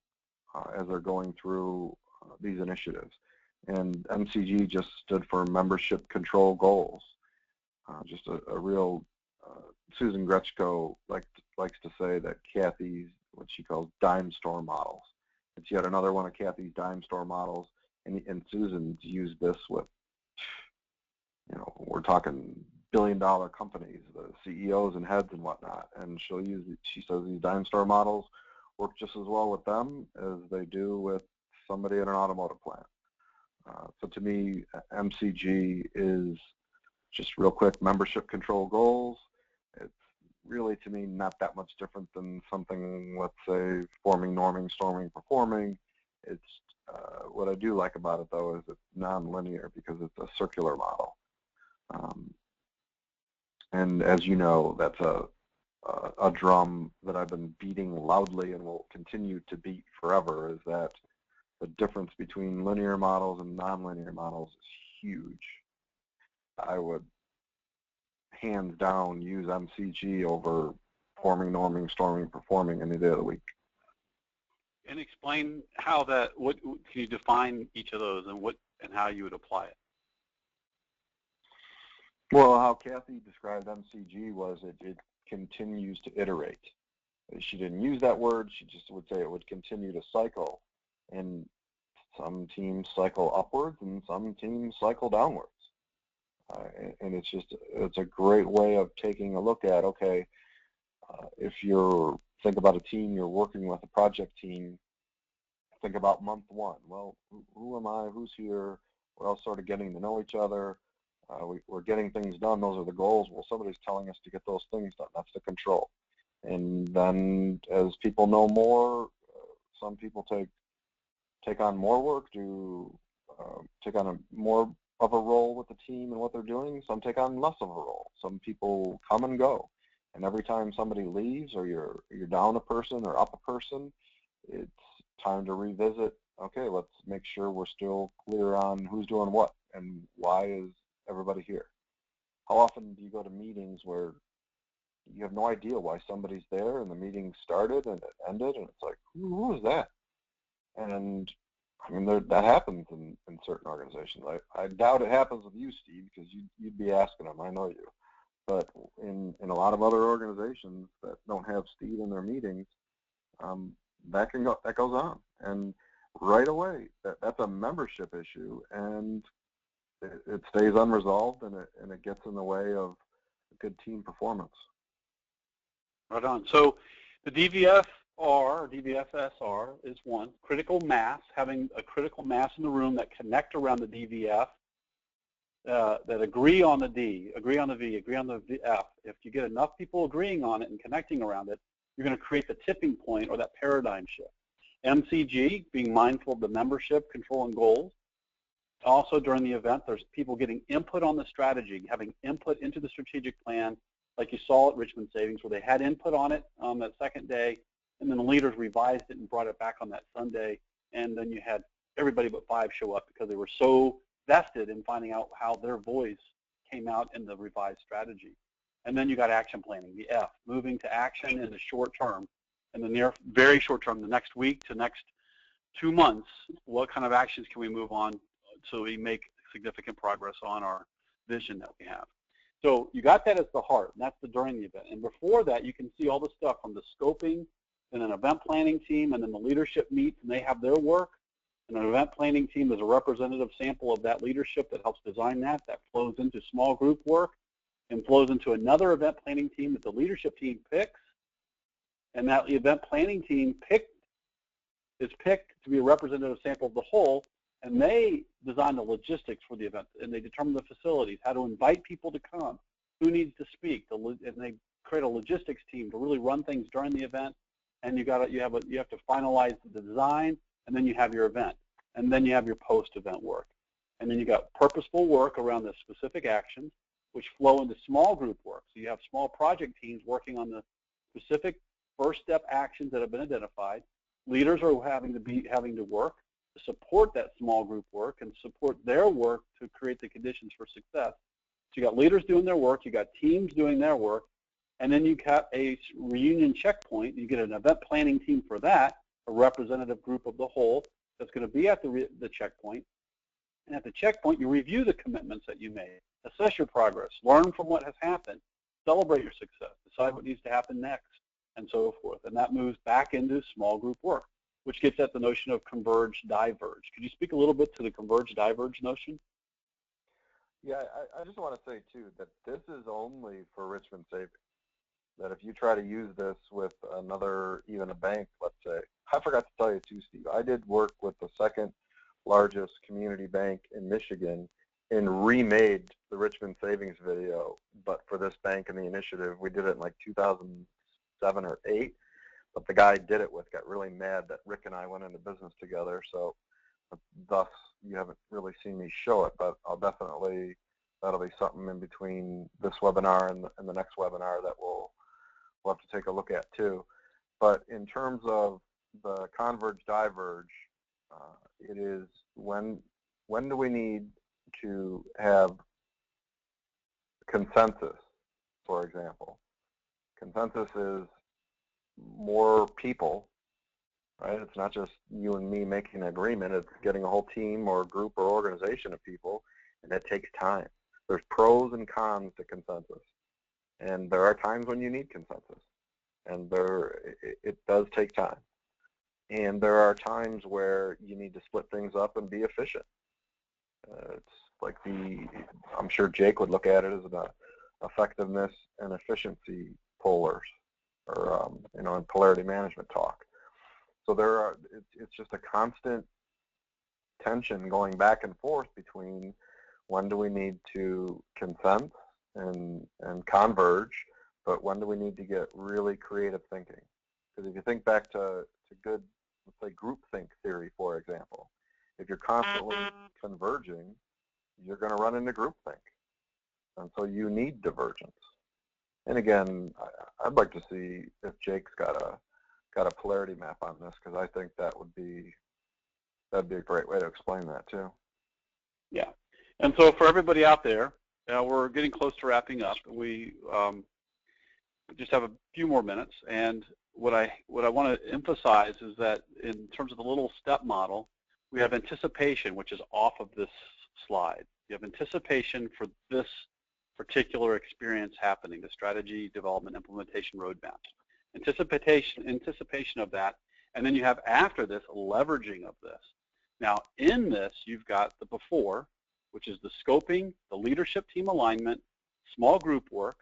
as they're going through these initiatives. And MCG just stood for Membership Control Goals. Just a real, Susan Gretschko likes to say that Kathy's, what she calls dime store models. It's yet another one of Kathy's dime store models, and Susan's used this with, we're talking billion-dollar companies, the CEOs and heads and whatnot, and she says these dime store models work just as well with them as they do with somebody in an automotive plant. So to me, MCG is just real quick membership control goals. It's really, to me, not that much different than something, let's say, forming, norming, storming, performing. It's what I do like about it, though, is it's non-linear because it's a circular model. And as you know, that's a drum that I've been beating loudly and will continue to beat forever, is that the difference between linear models and non-linear models is huge. I would hands down use MCG over forming, norming, storming, performing any day of the week. And explain how that, can you define each of those and how you would apply it? Well, how Kathy described MCG was it continues to iterate. She didn't use that word. She just would say it would continue to cycle. And some teams cycle upwards and some teams cycle downwards. And it's a great way of taking a look at, okay, if think about a team you're working with, a project team, think about month one. Well, who am I? Who's here? We're all sort of getting to know each other. We're getting things done. Those are the goals. Well, somebody's telling us to get those things done. That's the control. And then as people know more, some people take on more work, take on more of a role with the team and what they're doing. Some take on less of a role. Some people come and go. And every time somebody leaves or you're down a person or up a person, it's time to revisit, okay, let's make sure we're still clear on who's doing what and why is everybody here. How often do you go to meetings where you have no idea why somebody's there and the meeting started and it ended and it's like, who is that? And I mean, that happens in certain organizations. I doubt it happens with you, Steve, because you'd be asking them, I know you. But in a lot of other organizations that don't have Steve in their meetings, that goes on. And right away, that's a membership issue, and it stays unresolved, and it gets in the way of good team performance. Right on. So the DVFR, or DVFSR, is one. Critical mass, having a critical mass in the room that connect around the DVF, that agree on the D, agree on the V, agree on the F. If you get enough people agreeing on it and connecting around it, you're going to create the tipping point or that paradigm shift. MCG, being mindful of the membership, control, and goals. Also during the event, there's people getting input on the strategy, having input into the strategic plan, like you saw at Richmond Savings, where they had input on it on that second day, and then the leaders revised it and brought it back on that Sunday, and then you had everybody but 5 show up because they were so vested in finding out how their voice came out in the revised strategy. And then you got action planning, the F, moving to action in the short term, in the very short term, the next week to next 2 months. What kind of actions can we move on so we make significant progress on our vision that we have? So you got that as the heart, and that's the during the event. And before that, you can see all the stuff from the scoping, and an event planning team, and then the leadership meets, and they have their work. And an event planning team is a representative sample of that leadership that helps design that flows into small group work and flows into another event planning team that the leadership team picks. And that event planning team is picked to be a representative sample of the whole, and they design the logistics for the event, and they determine the facilities, how to invite people to come, who needs to speak, and they create a logistics team to really run things during the event. And you have to finalize the design, and then you have your event, and then you have your post-event work, and then you got purposeful work around the specific actions, which flow into small group work. So you have small project teams working on the specific first step actions that have been identified. Leaders are having to work to support that small group work and support their work to create the conditions for success. So you got leaders doing their work, you got teams doing their work, and then you got a reunion checkpoint. You get an event planning team for that, a representative group of the whole that's going to be at the checkpoint. And at the checkpoint, you review the commitments that you made, assess your progress, learn from what has happened, celebrate your success, decide what needs to happen next, and so forth. And that moves back into small group work, which gets at the notion of converge, diverge. Could you speak a little bit to the converge, diverge notion? Yeah, I just want to say, too, that this is only for Richmond Savings. That if you try to use this with another, even a bank, let's say, I forgot to tell you too, Steve, I did work with the second largest community bank in Michigan and remade the Richmond Savings video, but for this bank and the initiative, we did it in like 2007 or 8, but the guy I did it with got really mad that Rick and I went into business together, so thus you haven't really seen me show it, but that'll be something in between this webinar and the next webinar that we'll have to take a look at too. But in terms of the converge diverge, it is when do we need to have consensus for example. Consensus is more people, right? It's not just you and me making an agreement. It's getting a whole team or group or organization of people, and that takes time. There's pros and cons to consensus, and there are times when you need consensus, and it does take time. And there are times where you need to split things up and be efficient. It's like I'm sure Jake would look at it as the effectiveness and efficiency polars, or in polarity management talk. So it's just a constant tension going back and forth between when do we need to consent and converge, but when do we need to get really creative thinking? Because if you think back to good, let's say, groupthink theory, for example, if you're constantly converging, you're going to run into groupthink. And so you need divergence. And again, I'd like to see if Jake's got a polarity map on this, because I think that'd be a great way to explain that too. Yeah. And so for everybody out there, we're getting close to wrapping up. We just have a few more minutes, and what I want to emphasize is that in terms of the little step model, we have anticipation, which is off of this slide. You have anticipation for this particular experience happening, the strategy, development, implementation roadmap. Anticipation of that, and then you have after this leveraging of this. Now in this, you've got the before, which is the scoping, the leadership team alignment, small group work.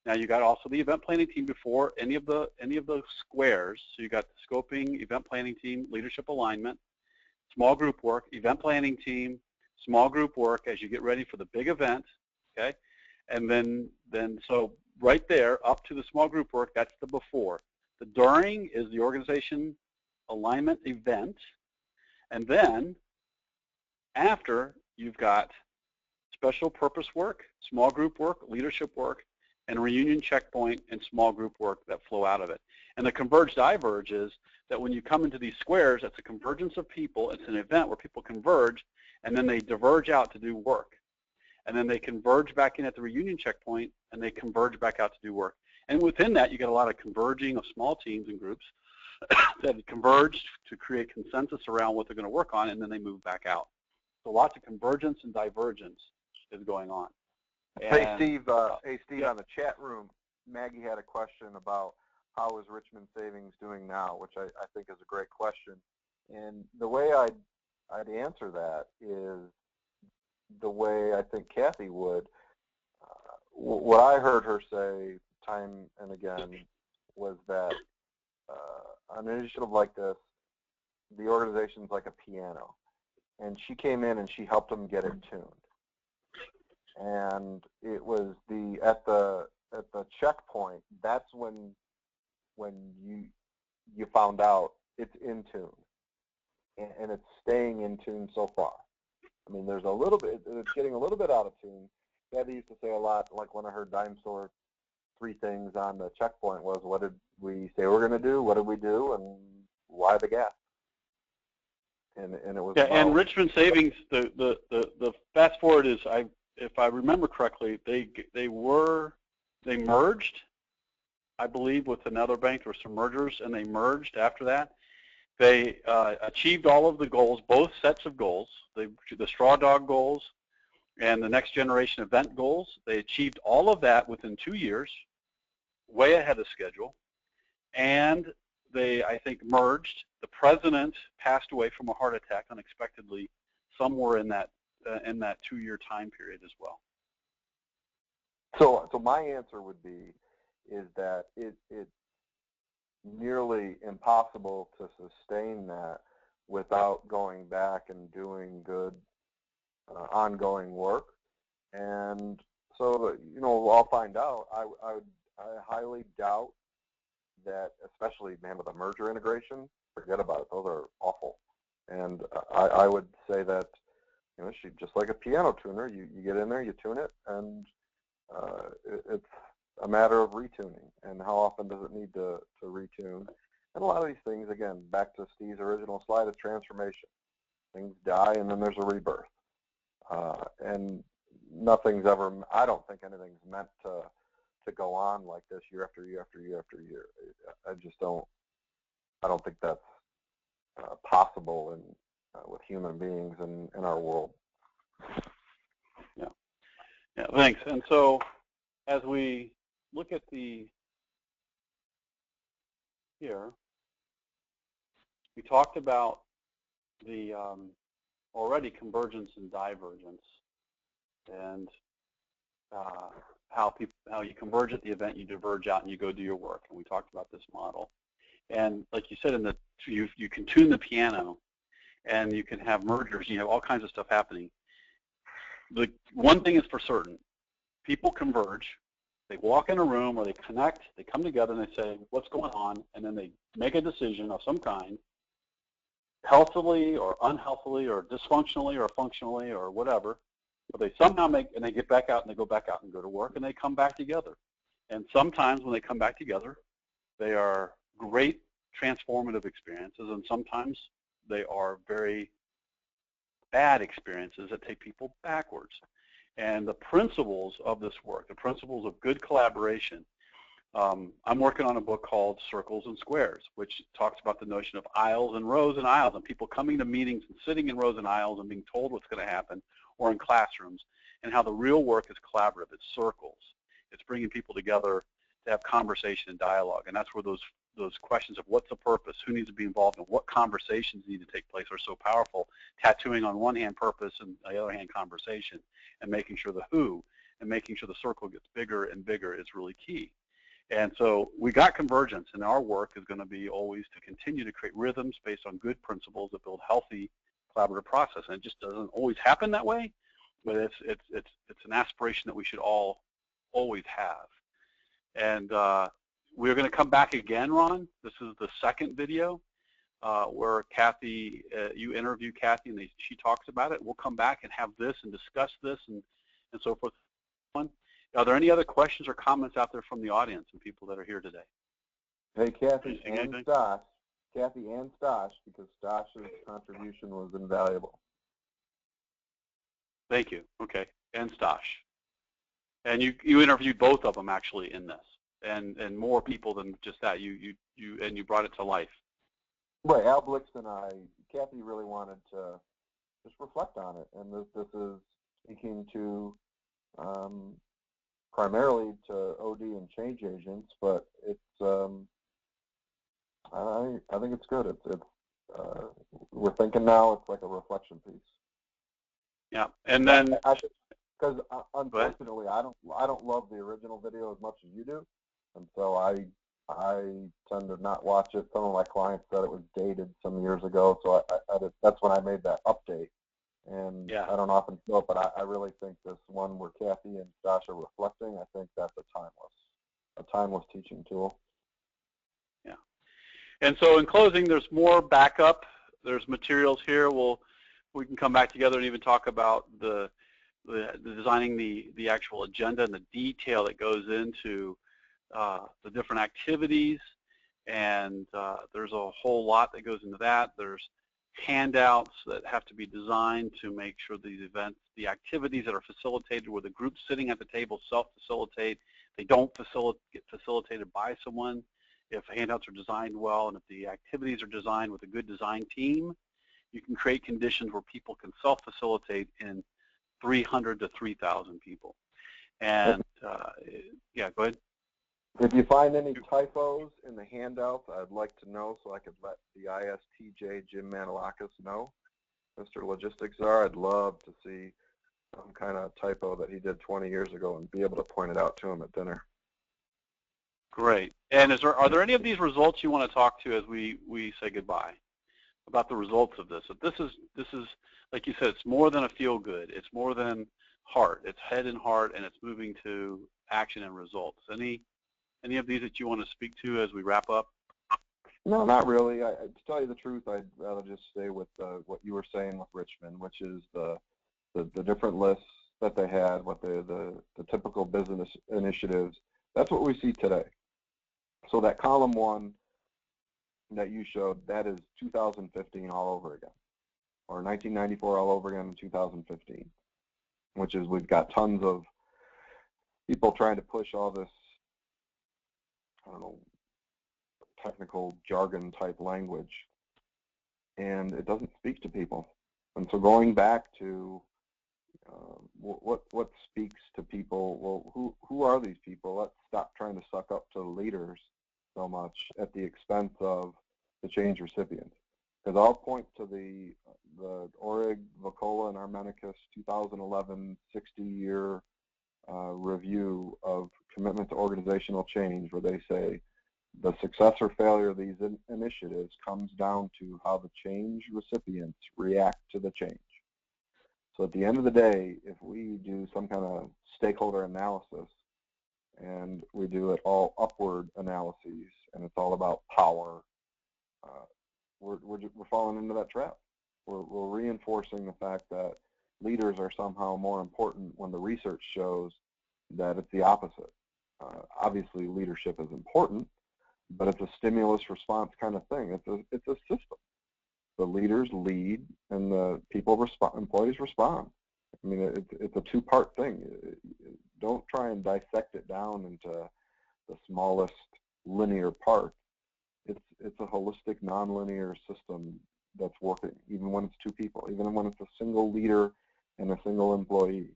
Now you got also the event planning team before any of those squares. So you got the scoping, event planning team, leadership alignment, small group work, event planning team, small group work as you get ready for the big event, okay? And then so right there up to the small group work, that's the before. The during is the organization alignment event, and then after you've got special purpose work, small group work, leadership work, and reunion checkpoint and small group work that flow out of it. And the converge diverge is that when you come into these squares, it's a convergence of people. It's an event where people converge, and then they diverge out to do work. And then they converge back in at the reunion checkpoint, and they converge back out to do work. And within that, you get a lot of converging of small teams and groups that converge to create consensus around what they're going to work on, and then they move back out. So lots of convergence and divergence is going on. And, hey, Steve, yeah. On the chat room, Maggie had a question about how is Richmond Savings doing now, which I think is a great question. And the way I'd answer that is the way I think Kathy would. What I heard her say time and again was that on an initiative like this, the organization's like a piano. And she came in and she helped them get it tuned. And it was at the checkpoint, that's when you found out it's in tune, and it's staying in tune so far. I mean, there's a little bit, it's getting a little bit out of tune. Kathy used to say a lot, like when I heard Dime Store, 3 things on the checkpoint was, what did we say we're going to do, what did we do, and why the gap? And it was and Richmond Savings, the fast forward is, if I remember correctly, they merged, I believe, with another bank. There were some mergers, and they merged after that. They achieved all of the goals, both sets of goals, the straw dog goals and the next generation event goals. They achieved all of that within 2 years, way ahead of schedule, and they, I think, merged. The president passed away from a heart attack unexpectedly somewhere in that 2-year time period as well. So my answer would be is that it's nearly impossible to sustain that without going back and doing good ongoing work. And so, I'll find out. I highly doubt that, especially, man, with a merger integration, forget about it. Those are awful. And I would say that, she, just like a piano tuner, you get in there, you tune it, and it's a matter of retuning. And how often does it need to retune? And a lot of these things, again, back to Steve's original slide, is transformation. Things die, and then there's a rebirth. And nothing's ever, I don't think anything's meant to to go on like this year after year after year after year. I don't think that's possible with human beings in our world. Yeah, thanks. And so as we look at here, we talked about the already convergence and divergence, and how you converge at the event, you diverge out, and you go do your work. And we talked about this model. And like you said, you can tune the piano, and you can have mergers. You have all kinds of stuff happening. The one thing is for certain: people converge. They walk in a room, or they connect. They come together, and they say, "What's going on?" And then they make a decision of some kind, healthily or unhealthily or dysfunctionally or functionally or whatever. But they somehow and they get back out, and they go back out and go to work, and they come back together. And sometimes when they come back together, they are great transformative experiences, and sometimes they are very bad experiences that take people backwards. And the principles of this work, the principles of good collaboration, I'm working on a book called Circles and Squares, which talks about the notion of aisles and rows and aisles, and people coming to meetings and sitting in rows and aisles and being told what's going to happen, or in classrooms, and how the real work is collaborative. It's circles. It's bringing people together to have conversation and dialogue, and that's where those questions of what's the purpose, who needs to be involved, and what conversations need to take place are so powerful. Tattooing on one hand purpose and on the other hand conversation, and making sure the who and making sure the circle gets bigger and bigger is really key. And so we got convergence, and our work is going to be always to continue to create rhythms based on good principles that build healthy collaborative process. And it just doesn't always happen that way, but it's an aspiration that we should all always have. And we're going to come back again, Ron. This is the second video where Kathy, you interview Kathy, and she talks about it. We'll come back and have this and discuss this and so forth. Are there any other questions or comments out there from the audience and people that are here today? Hey, Kathy and Stosh. Kathy and Stosh, because Stosh's contribution was invaluable. Thank you. Okay, and Stosh. And you interviewed both of them actually in this, and more people than just that. You brought it to life. Right, Al Blix and Kathy really wanted to just reflect on it, and this is speaking to primarily to OD and change agents, but it's I think it's good. It's we're thinking now it's like a reflection piece. Yeah, and then because unfortunately I don't love the original video as much as you do, and so I tend to not watch it. Some of my clients said it was dated some years ago, so that's when I made that update. And yeah. I don't often show it, but I really think this one where Kathy and Josh are reflecting, I think that's a timeless teaching tool. Yeah. And so in closing, there's more backup. There's materials here. We can come back together and even talk about the designing the actual agenda and the detail that goes into the different activities. And there's a whole lot that goes into that. There's handouts that have to be designed to make sure these events, the activities that are facilitated where the groups sitting at the table self-facilitate, they don't get facilitated by someone. If handouts are designed well, and if the activities are designed with a good design team, you can create conditions where people can self-facilitate in 300 to 3,000 people. And yeah, go ahead. If you find any typos in the handouts, I'd like to know so I could let the ISTJ Jim Manilakis know. Mr. Logistics Czar, I'd love to see some kind of typo that he did 20 years ago and be able to point it out to him at dinner. Great. And are there any of these results you want to talk to as we say goodbye about the results of this? This is like you said, it's more than a feel good. It's more than heart. It's head and heart, and it's moving to action and results. Any of these that you want to speak to as we wrap up? No, not really. To tell you the truth, I'd rather just stay with what you were saying with Richmond, which is the different lists that they had, what the typical business initiatives. That's what we see today. So that column one that you showed, that is 2015 all over again, or 1994 all over again in 2015, which is we've got tons of people trying to push all this I don't know, technical jargon type language, and it doesn't speak to people. And so going back to what speaks to people, well, who are these people? Let's stop trying to suck up to leaders so much at the expense of the change recipients. Because I'll point to the Orig, Vacola, and Armenicus 2011 60-year review of commitment to organizational change, where they say the success or failure of these initiatives comes down to how the change recipients react to the change. So at the end of the day, if we do some kind of stakeholder analysis and we do it all upward analyses and it's all about power, we're falling into that trap. We're reinforcing the fact that leaders are somehow more important when the research shows that it's the opposite. Obviously, leadership is important, but it's a stimulus response kind of thing. It's a system. The leaders lead, and the employees respond. I mean, it's a two-part thing. Don't try and dissect it down into the smallest linear part. It's a holistic, nonlinear system that's working, even when it's two people, even when it's a single leader and a single employee.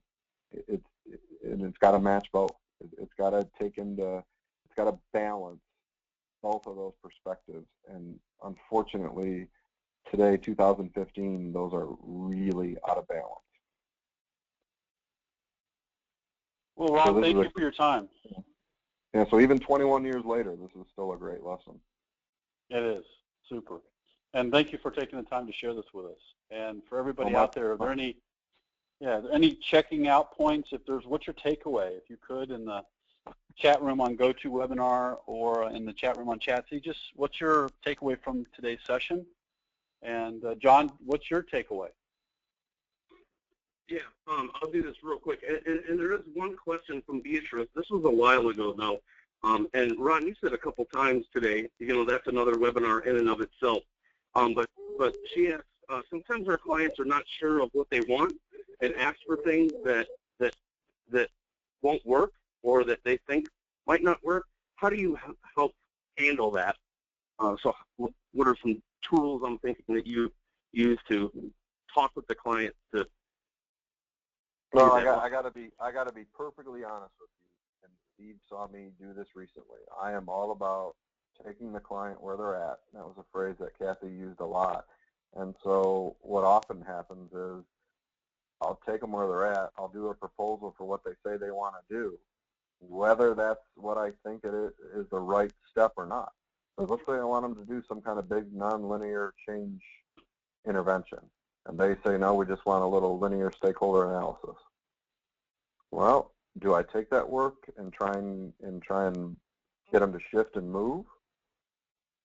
It's got to match both. It's got to balance both of those perspectives. And unfortunately, today, 2015, those are really out of balance. Well, Ron, thank you for your time. Yeah, so even 21 years later, this is still a great lesson. It is. Super. And thank you for taking the time to share this with us. And for everybody out there, are there any checking out points? What's your takeaway? If you could, in the chat room on GoToWebinar or in the chat room on Chatsy, just what's your takeaway from today's session? And John, what's your takeaway? Yeah, I'll do this real quick. And there is one question from Beatrice. This was a while ago, though. And Ron, you said a couple times today, that's another webinar in and of itself. But she asks, sometimes our clients are not sure of what they want and ask for things that won't work or that they think might not work. How do you help handle that? So what are some tools I'm thinking that you use to talk with the client to? Well, I got to be perfectly honest with you. And Steve saw me do this recently. I am all about taking the client where they're at. That was a phrase that Kathy used a lot. And so what often happens is I'll take them where they're at. I'll do a proposal for what they say they want to do, whether that's what I think it is the right step or not. So let's say I want them to do some kind of big nonlinear change intervention, and they say, no, we just want a little linear stakeholder analysis. Well, do I take that work and try and get them to shift and move,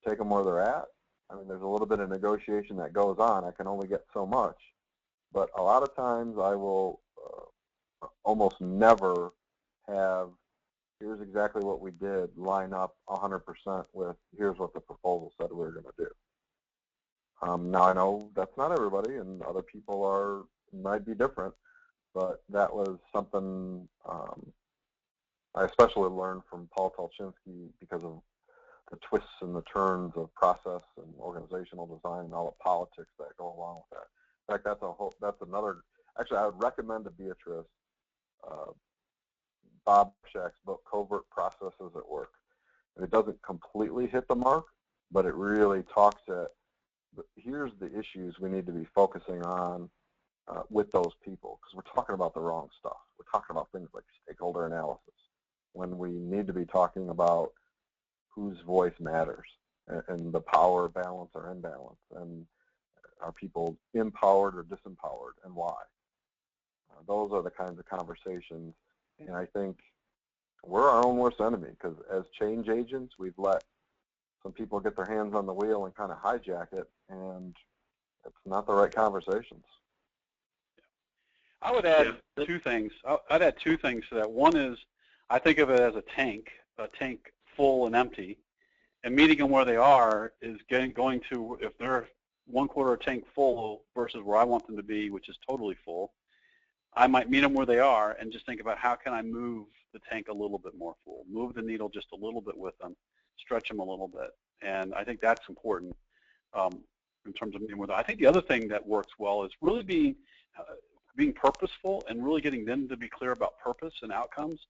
take them where they're at? I mean, there's a little bit of negotiation that goes on. I can only get so much. But a lot of times I will almost never have, here's exactly what we did, line up 100% with here's what the proposal said we were going to do. Now I know that's not everybody, and other people might be different, but that was something I especially learned from Paul Tolchinsky because of the twists and the turns of process and organizational design and all the politics that go along with that. In fact, that's another. Actually, I would recommend to Beatrice Bob Shack's book, Covert Processes at Work. And it doesn't completely hit the mark, but it really talks at here's the issues we need to be focusing on with those people, because we're talking about the wrong stuff. We're talking about things like stakeholder analysis when we need to be talking about whose voice matters and the power balance or imbalance, and are people empowered or disempowered, and why? Those are the kinds of conversations, and I think we're our own worst enemy, because as change agents, we've let some people get their hands on the wheel and kind of hijack it, and it's not the right conversations. I would add two things. I'd add two things to that. One is I think of it as a tank full and empty, and meeting them where they are is going to, if they're 1/4 tank full versus where I want them to be, which is totally full, I might meet them where they are and just think about how can I move the tank a little bit more full, move the needle just a little bit with them, stretch them a little bit. And I think that's important in terms of meeting with them. I think the other thing that works well is really being purposeful and really getting them to be clear about purpose and outcomes,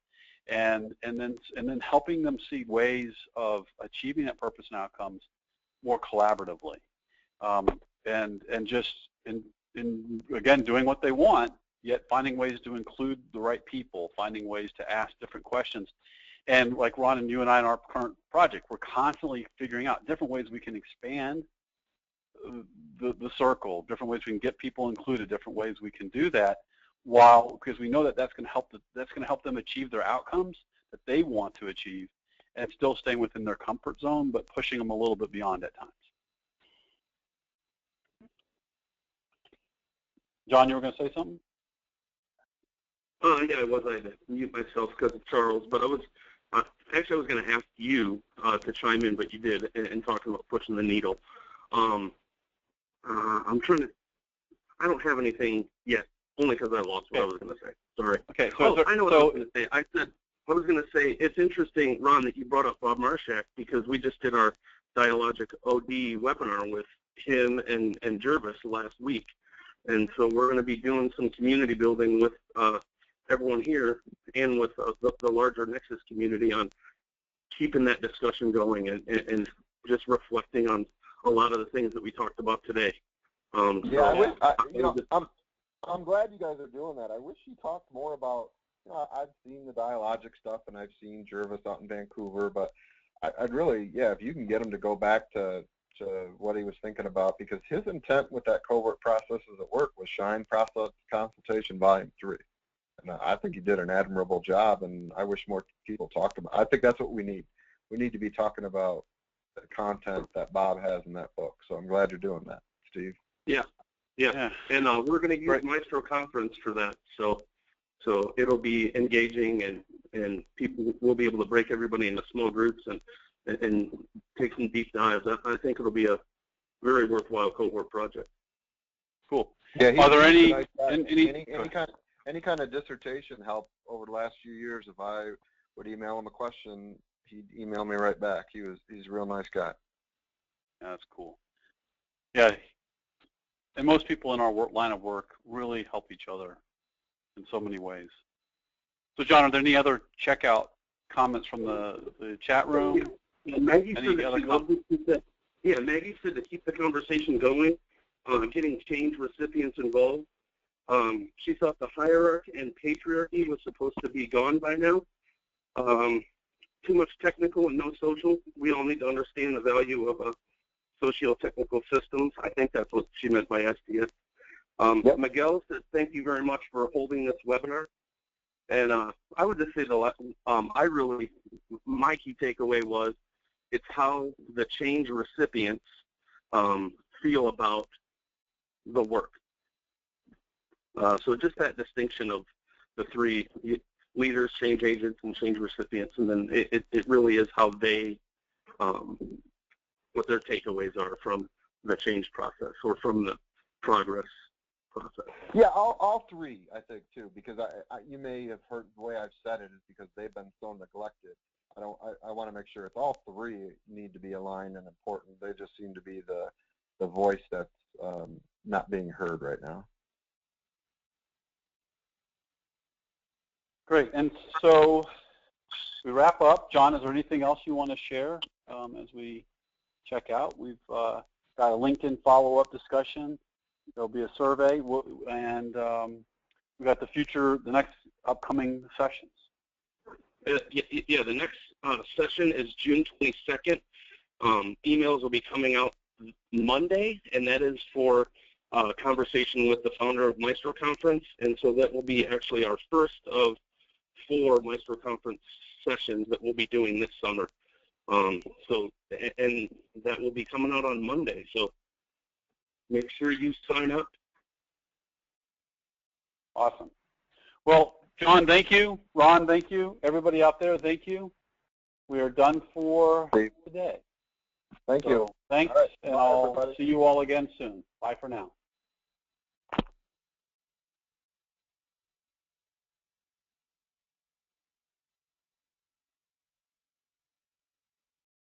and then helping them see ways of achieving that purpose and outcomes more collaboratively, and just again doing what they want, yet finding ways to include the right people, finding ways to ask different questions. And like Ron and you and I in our current project, we're constantly figuring out different ways we can expand the circle, different ways we can get people included, different ways we can do that, because we know that that's going to help them achieve their outcomes that they want to achieve, and still staying within their comfort zone, but pushing them a little bit beyond at times. John, you were going to say something? Yeah, I was. I had to mute myself because of Charles, but I was actually I was going to ask you to chime in, but you did, and talking about pushing the needle. I'm trying to. I don't have anything yet, only because I lost what I was going to say. Sorry. Okay. So, I know what I was going to say. I was going to say it's interesting, Ron, that you brought up Bob Marshak, because we just did our Dialogic OD webinar with him and Jervis last week, and so we're going to be doing some community building with everyone here and with the larger Nexus community on keeping that discussion going and just reflecting on a lot of the things that we talked about today. Yeah, I'm glad you guys are doing that. I wish you talked more about, I've seen the Dialogic stuff and I've seen Jervis out in Vancouver, but I'd really, if you can get him to go back to what he was thinking about, because his intent with that covert processes at work was Shine Process Consultation Volume 3. And I think he did an admirable job, and I wish more people talked about it. I think that's what we need. We need to be talking about the content that Bob has in that book. So I'm glad you're doing that, Steve. Yeah. And we're going to use Maestro Conference for that. So it'll be engaging, and people will be able to break everybody into small groups and take some deep dives. I think it'll be a very worthwhile cohort project. Cool. Yeah. Are there any kind of dissertation help over the last few years? If I would email him a question, he'd email me right back. He's a real nice guy. Yeah, that's cool. Yeah, and most people in our line of work really help each other in so many ways. So, John, are there any other checkout comments from the chat room? Yeah, Maggie said to keep the conversation going, getting change recipients involved. She thought the hierarchy and patriarchy was supposed to be gone by now. Too much technical and no social. We all need to understand the value of socio-technical systems. I think that's what she meant by SDS. Yep. Miguel said, thank you very much for holding this webinar. And I would just say my key takeaway was it's how the change recipients feel about the work. So just that distinction of the three leaders, change agents, and change recipients, and then it really is how they, what their takeaways are from the change process or from the progress process. Yeah, all three, I think, too, because you may have heard the way I've said it is because they've been so neglected. I want to make sure it's all three need to be aligned and important. They just seem to be the voice that's not being heard right now. Great. And so we wrap up. John, is there anything else you want to share as we check out? We've got a LinkedIn follow-up discussion. There'll be a survey, and we've got the next upcoming sessions. Yeah, the next session is June 22nd. Emails will be coming out Monday, and that is for conversation with the founder of Maestro Conference, and so that will be actually our first of 4 Maestro Conference sessions that we'll be doing this summer. And that will be coming out on Monday, so make sure you sign up. Awesome. Well, John, thank you. Ron, thank you. Everybody out there, thank you. We are done for today. Thank you. Thanks, and I'll see you all again soon. Bye for now.